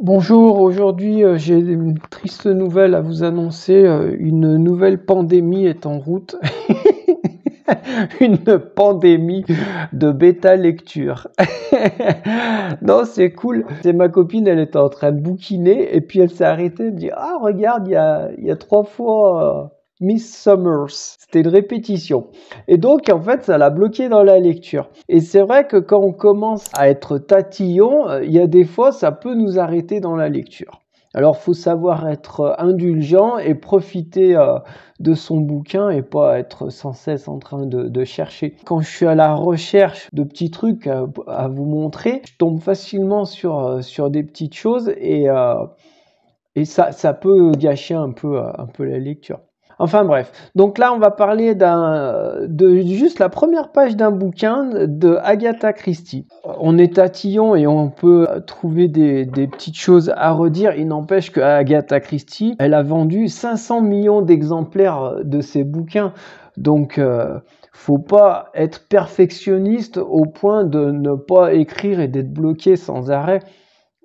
Bonjour, aujourd'hui j'ai une triste nouvelle à vous annoncer, une nouvelle pandémie est en route. Une pandémie de bêta lecture. Non, c'est cool. C'est ma copine, elle était en train de bouquiner et puis elle s'est arrêtée, elle me dit: «Ah regarde, il y a 3 fois, Miss Summers». C'était une répétition et donc en fait, ça l'a bloqué dans la lecture et c'est vrai que quand on commence à être tatillon, il y a des fois, ça peut nous arrêter dans la lecture. Alors, faut savoir être indulgent et profiter de son bouquin et pas être sans cesse en train de chercher. Quand je suis à la recherche de petits trucs à vous montrer, je tombe facilement sur des petites choses et ça peut gâcher un peu la lecture. Enfin bref, donc là on va parler de juste la première page d'un bouquin de Agatha Christie. On est tatillon et on peut trouver des petites choses à redire. Il n'empêche que Agatha Christie, elle a vendu 500 millions d'exemplaires de ses bouquins. Donc faut pas être perfectionniste au point de ne pas écrire et d'être bloqué sans arrêt.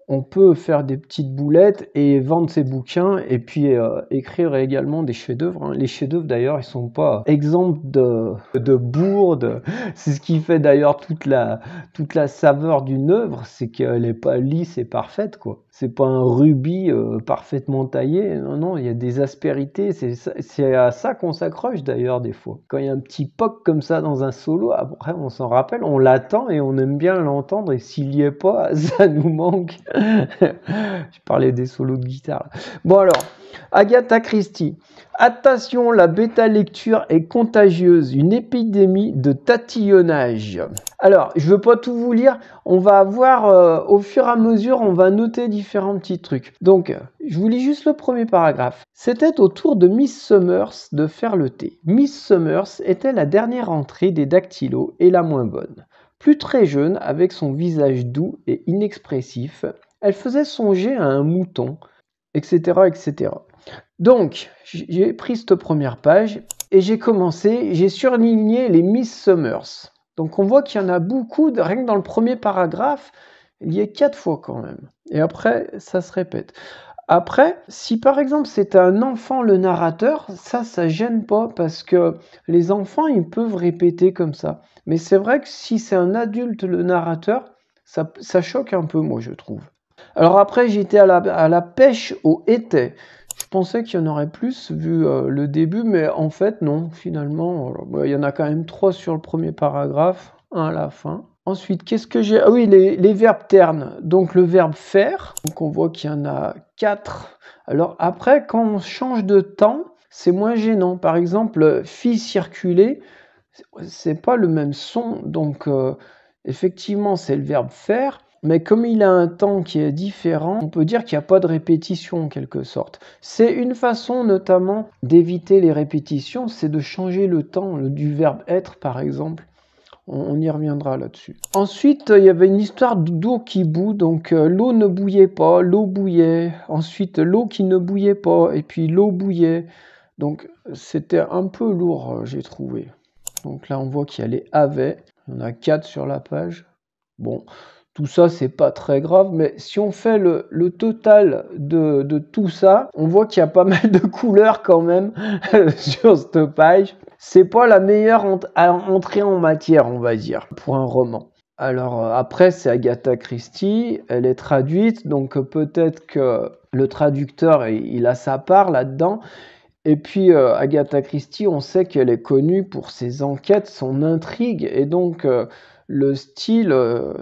On peut faire des petites boulettes et vendre ses bouquins et puis écrire également des chefs-d'œuvre. Les chefs-d'œuvre d'ailleurs, ils sont pas exempts de bourde. C'est ce qui fait d'ailleurs toute la saveur d'une œuvre, c'est qu'elle n'est pas lisse et parfaite, quoi. C'est pas un rubis parfaitement taillé. Non, non, il y a des aspérités. C'est à ça qu'on s'accroche d'ailleurs des fois. Quand il y a un petit poc comme ça dans un solo, après on s'en rappelle, on l'attend et on aime bien l'entendre. Et s'il n'y est pas, ça nous manque. Je parlais des solos de guitare. Bon alors, Agatha Christie. Attention, la bêta lecture est contagieuse, une épidémie de tatillonnage. Alors, je ne veux pas tout vous lire, on va avoir, au fur et à mesure, on va noter différents petits trucs. Donc, je vous lis juste le premier paragraphe. C'était au tour de Miss Summers de faire le thé. Miss Summers était la dernière entrée des dactylos et la moins bonne. Plus très jeune, avec son visage doux et inexpressif, elle faisait songer à un mouton, etc., etc. Donc, j'ai pris cette première page et j'ai surligné les Miss Summers. Donc, on voit qu'il y en a beaucoup, rien que dans le premier paragraphe, il y a 4 fois quand même. Et après, ça se répète. Après, si par exemple c'est un enfant le narrateur, ça gêne pas parce que les enfants, ils peuvent répéter comme ça. Mais c'est vrai que si c'est un adulte le narrateur, ça choque un peu, moi, je trouve. Alors après, j'étais à la pêche au été. Je pensais qu'il y en aurait plus vu le début, mais en fait, non, finalement. Il y en a quand même 3 sur le premier paragraphe, 1 à la fin. Ensuite, qu'est-ce que j'ai? Ah oui, les verbes ternes. Donc le verbe faire. Donc on voit qu'il y en a 4. Alors après, quand on change de temps, c'est moins gênant. Par exemple, fit circuler, c'est pas le même son. Donc effectivement, c'est le verbe faire. Mais comme il a un temps qui est différent, on peut dire qu'il n'y a pas de répétition en quelque sorte. C'est une façon notamment d'éviter les répétitions, c'est de changer le temps du verbe être par exemple. On y reviendra là-dessus. Ensuite, il y avait une histoire d'eau qui bout, donc l'eau ne bouillait pas, l'eau bouillait. Ensuite, l'eau qui ne bouillait pas, et puis l'eau bouillait. Donc c'était un peu lourd, j'ai trouvé. Donc là, on voit qu'il y a les avait. Il y en a 4 sur la page. Bon, tout ça, c'est pas très grave, mais si on fait le total de tout ça, on voit qu'il y a pas mal de couleurs quand même sur cette page. C'est pas la meilleure entrée en matière, on va dire, pour un roman. Alors après, c'est Agatha Christie, elle est traduite, donc peut-être que le traducteur, il a sa part là-dedans. Et puis Agatha Christie, on sait qu'elle est connue pour ses enquêtes, son intrigue, et donc le style,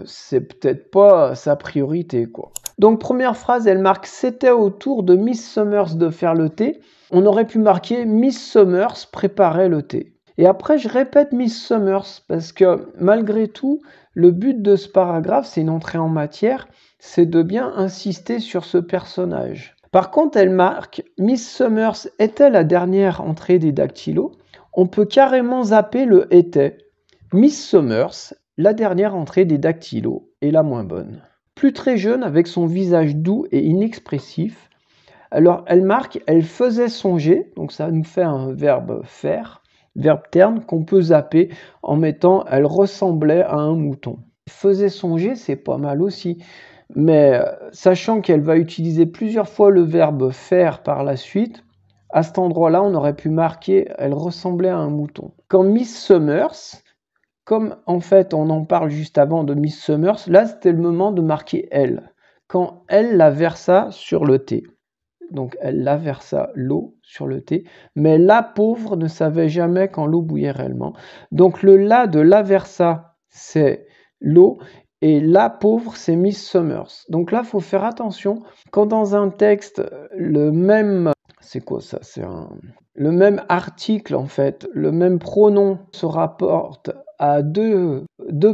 c'est peut-être pas sa priorité, quoi. Donc première phrase, elle marque: c'était au tour de Miss Summers de faire le thé. On aurait pu marquer: Miss Summers préparait le thé. Et après, je répète Miss Summers parce que malgré tout, le but de ce paragraphe, c'est une entrée en matière, c'est de bien insister sur ce personnage. Par contre, elle marque: Miss Summers était la dernière entrée des dactylos. On peut carrément zapper le était. Miss Summers, la dernière entrée des dactylos, est la moins bonne. Plus très jeune, avec son visage doux et inexpressif. Alors, elle marque: elle faisait songer, donc ça nous fait un verbe faire, verbe terne qu'on peut zapper en mettant: elle ressemblait à un mouton. Faisait songer, c'est pas mal aussi. Mais sachant qu'elle va utiliser plusieurs fois le verbe faire par la suite, à cet endroit-là, on aurait pu marquer « elle ressemblait à un mouton ». Quand Miss Summers, comme en fait on en parle juste avant de Miss Summers, là c'était le moment de marquer « elle ». Quand elle la versa sur le thé. Donc elle la versa l'eau sur le thé, mais la pauvre ne savait jamais quand l'eau bouillait réellement. Donc le la de la versa, c'est l'eau, et la pauvre, c'est Miss Summers. Donc là, il faut faire attention, quand dans un texte, le même, c'est quoi ça? Le même article, en fait, le même pronom se rapporte à deux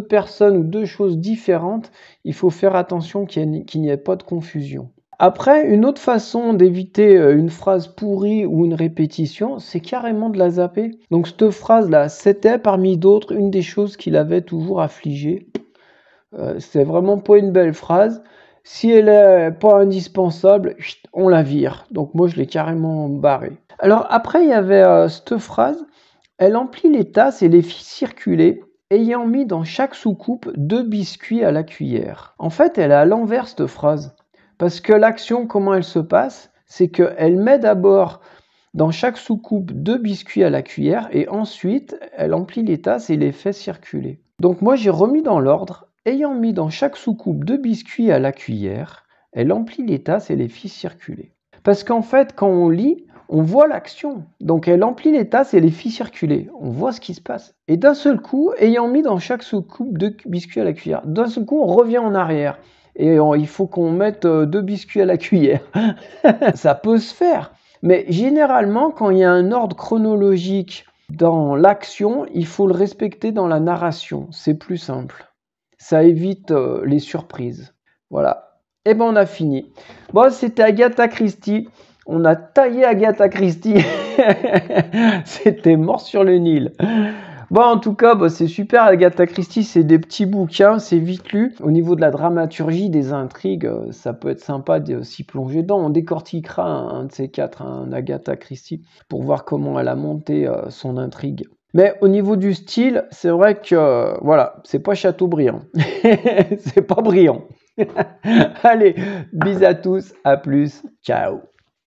personnes ou deux choses différentes, il faut faire attention qu'il n'y ait pas de confusion. Après, une autre façon d'éviter une phrase pourrie ou une répétition, c'est carrément de la zapper. Donc cette phrase-là, c'était parmi d'autres une des choses qui l'avait toujours affligé. C'est vraiment pas une belle phrase. Si elle n'est pas indispensable, on la vire. Donc moi, je l'ai carrément barrée. Alors après, il y avait cette phrase. Elle emplit les tasses et les fit circuler, ayant mis dans chaque soucoupe 2 biscuits à la cuillère. En fait, elle est à l'envers cette phrase. Parce que l'action, comment elle se passe? C'est qu'elle met d'abord dans chaque soucoupe 2 biscuits à la cuillère et ensuite, elle emplit les tasses et les fait circuler. Donc moi, j'ai remis dans l'ordre. Ayant mis dans chaque soucoupe 2 biscuits à la cuillère, elle emplit les tasses et les fit circuler. Parce qu'en fait, quand on lit, on voit l'action. Donc elle emplit les tasses et les fit circuler. On voit ce qui se passe. Et d'un seul coup, ayant mis dans chaque soucoupe 2 biscuits à la cuillère, d'un seul coup, on revient en arrière. Et il faut qu'on mette 2 biscuits à la cuillère. Ça peut se faire. Mais généralement, quand il y a un ordre chronologique dans l'action, il faut le respecter dans la narration. C'est plus simple. Ça évite les surprises. Voilà. Et ben on a fini. Bon, c'était Agatha Christie. On a taillé Agatha Christie. C'était mort sur le Nil. Bon, en tout cas, c'est super. Agatha Christie, c'est des petits bouquins, c'est vite lu. Au niveau de la dramaturgie, des intrigues, ça peut être sympa de s'y plonger dedans. On décortiquera un de ces quatre, un Agatha Christie, pour voir comment elle a monté son intrigue. Mais au niveau du style, c'est vrai que, voilà, c'est pas Chateaubriand. C'est pas brillant. Allez, bis à tous, à plus, ciao.